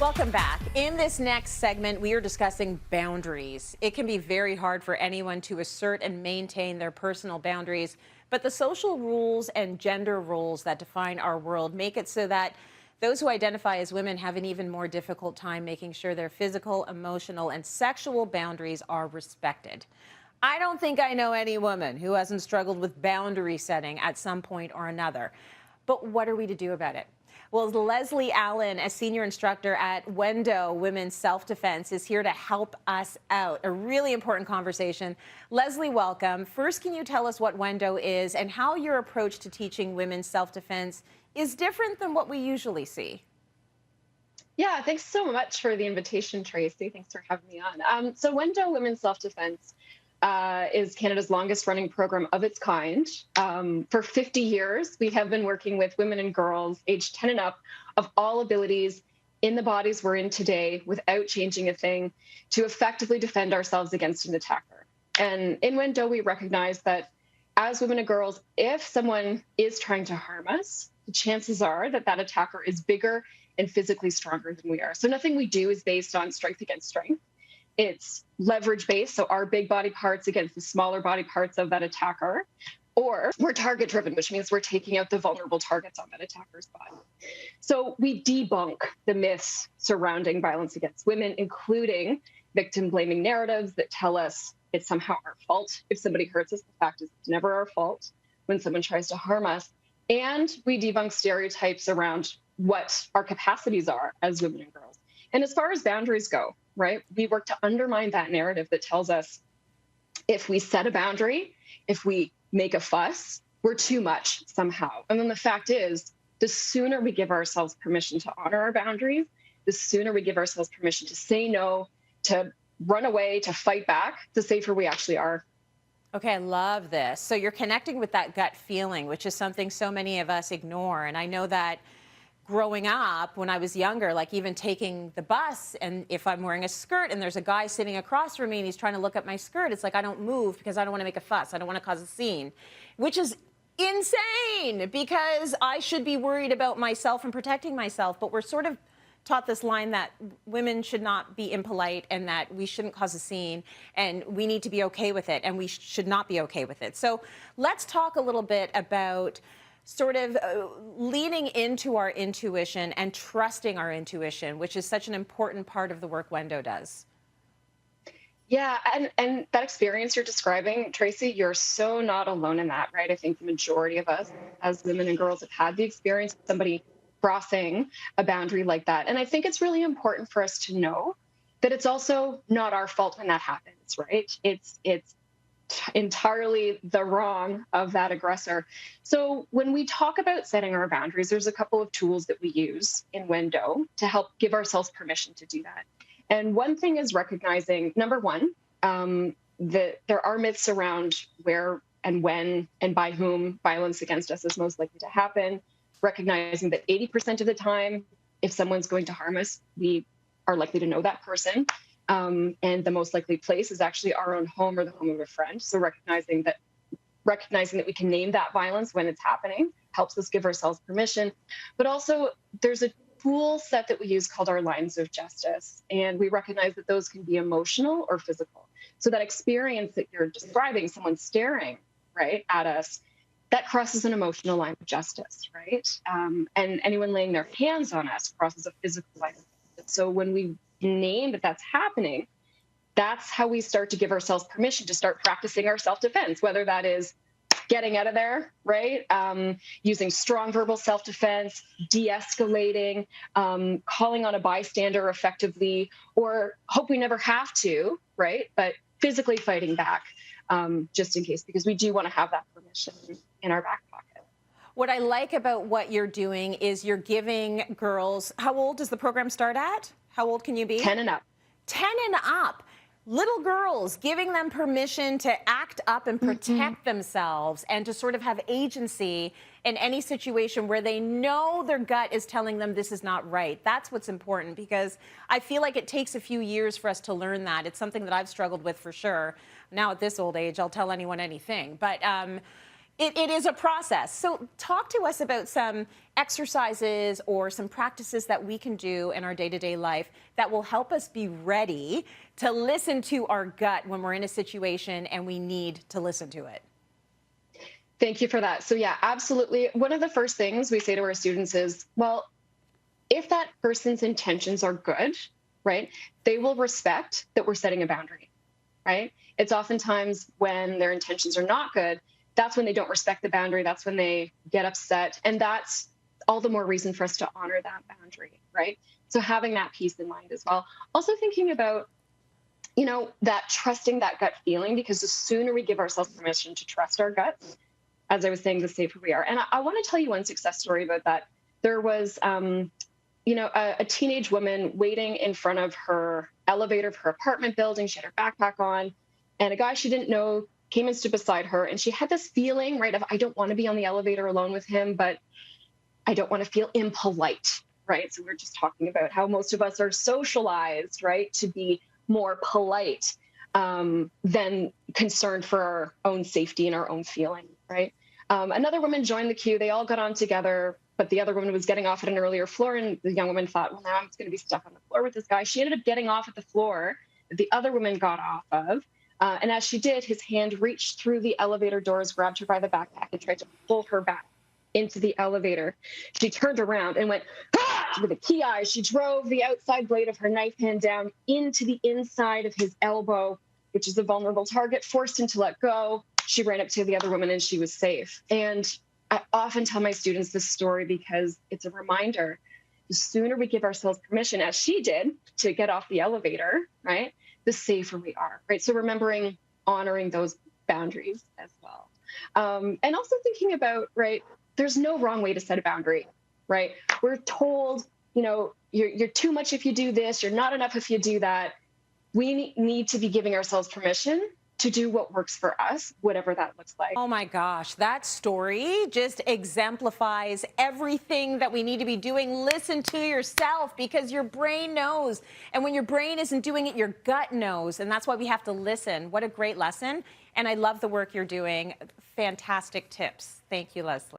Welcome back. In this next segment, we are discussing boundaries. It can be very hard for anyone to assert and maintain their personal boundaries, but the social rules and gender roles that define our world make it so that those who identify as women have an even more difficult time making sure their physical, emotional, and sexual boundaries are respected. I don't think I know any woman who hasn't struggled with boundary setting at some point or another. But what are we to do about it? Well, Leslie Allin, a senior instructor at Wendo Women's Self-Defense, is here to help us out. A really important conversation. Leslie, welcome. First, can you tell us what Wendo is and how your approach to teaching women's self-defense is different than what we usually see? Yeah, thanks so much for the invitation, Tracy. Thanks for having me on. So Wendo Women's Self-Defense is Canada's longest running program of its kind. For 50 years, we have been working with women and girls aged 10 and up of all abilities in the bodies we're in today without changing a thing to effectively defend ourselves against an attacker. And in Wendo, we recognize that as women and girls, if someone is trying to harm us, the chances are that that attacker is bigger and physically stronger than we are. So nothing we do is based on strength against strength. It's leverage based, so our big body parts against the smaller body parts of that attacker, or we're target driven, which means we're taking out the vulnerable targets on that attacker's body. So we debunk the myths surrounding violence against women, including victim blaming narratives that tell us it's somehow our fault if somebody hurts us. The fact is it's never our fault when someone tries to harm us. And we debunk stereotypes around what our capacities are as women and girls. And as far as boundaries go, right, we work to undermine that narrative that tells us if we set a boundary, if we make a fuss, we're too much somehow. And then the fact is, the sooner we give ourselves permission to honor our boundaries, the sooner we give ourselves permission to say no, to run away, to fight back, the safer we actually are. Okay, I love this. So you're connecting with that gut feeling, which is something so many of us ignore. And I know that growing up, when I was younger, like even taking the bus, and if I'm wearing a skirt and there's a guy sitting across from me and he's trying to look at my skirt, it's like I don't move because I don't want to make a fuss. I don't want to cause a scene, which is insane because I should be worried about myself and protecting myself. But we're sort of taught this line that women should not be impolite and that we shouldn't cause a scene and we need to be okay with it and we should not be okay with it. So let's talk a little bit about sort of leaning into our intuition and trusting our intuition, which is such an important part of the work Wendo does. Yeah, and that experience you're describing, Tracy, you're so not alone in that, right? I think the majority of us as women and girls have had the experience of somebody crossing a boundary like that. And I think it's really important for us to know that it's also not our fault when that happens, right? It's entirely the wrong of that aggressor. So when we talk about setting our boundaries, there's a couple of tools that we use in Wendo to help give ourselves permission to do that. And one thing is recognizing, number one, that there are myths around where and when and by whom violence against us is most likely to happen, recognizing that 80% of the time, if someone's going to harm us, we are likely to know that person. And the most likely place is actually our own home or the home of a friend. So recognizing that we can name that violence when it's happening helps us give ourselves permission. But also there's a tool set that we use called our lines of justice. And we recognize that those can be emotional or physical. So that experience that you're describing, someone staring right at us, that crosses an emotional line of justice, right? And anyone laying their hands on us crosses a physical line of justice. So when we name that that's happening, that's how we start to give ourselves permission to start practicing our self-defense, whether that is getting out of there, right? Using strong verbal self-defense, de-escalating, calling on a bystander effectively, or hope we never have to, right? But physically fighting back just in case, because we do want to have that permission in our back pocket. What I like about what you're doing is you're giving girls, how old does the program start at? How old can you be? 10 and up. 10 and up. Little girls, giving them permission to act up and protect themselves and to sort of have agency in any situation where they know their gut is telling them this is not right. That's what's important, because I feel like it takes a few years for us to learn that. It's something that I've struggled with for sure. Now at this old age, I'll tell anyone anything. But It is a process. So talk to us about some exercises or some practices that we can do in our day-to-day life that will help us be ready to listen to our gut when we're in a situation and we need to listen to it. Thank you for that. So yeah, absolutely. One of the first things we say to our students is, well, if that person's intentions are good, right, they will respect that we're setting a boundary, right? It's oftentimes when their intentions are not good, that's when they don't respect the boundary. That's when they get upset. And that's all the more reason for us to honor that boundary, right? So having that peace in mind as well. Also thinking about, that trusting that gut feeling, because the sooner we give ourselves permission to trust our guts, as I was saying, the safer we are. And I want to tell you one success story about that. There was, a teenage woman waiting in front of her elevator of her apartment building. She had her backpack on, and a guy she didn't know came and stood beside her. And she had this feeling, right, of I don't want to be on the elevator alone with him, but I don't want to feel impolite, right? So we're just talking about how most of us are socialized, right, to be more polite than concerned for our own safety and our own feeling, right? Another woman joined the queue. They all got on together, but the other woman was getting off at an earlier floor, and the young woman thought, well, now I'm going to be stuck on the floor with this guy. She ended up getting off at the floor that the other woman got off of. And as she did, his hand reached through the elevator doors, grabbed her by the backpack, and tried to pull her back into the elevator. She turned around and went, ah! With a key eye, she drove the outside blade of her knife hand down into the inside of his elbow, which is a vulnerable target, forced him to let go. She ran up to the other woman and she was safe. And I often tell my students this story because it's a reminder. The sooner we give ourselves permission, as she did, to get off the elevator, right, the safer we are, right? So remembering, honoring those boundaries as well. And also thinking about, right, there's no wrong way to set a boundary, right? We're told, you're too much if you do this, you're not enough if you do that. We need to be giving ourselves permission to do what works for us, whatever that looks like. Oh my gosh, that story just exemplifies everything that we need to be doing. Listen to yourself, because your brain knows. And when your brain isn't doing it, your gut knows. And that's why we have to listen. What a great lesson. And I love the work you're doing. Fantastic tips. Thank you, Leslie.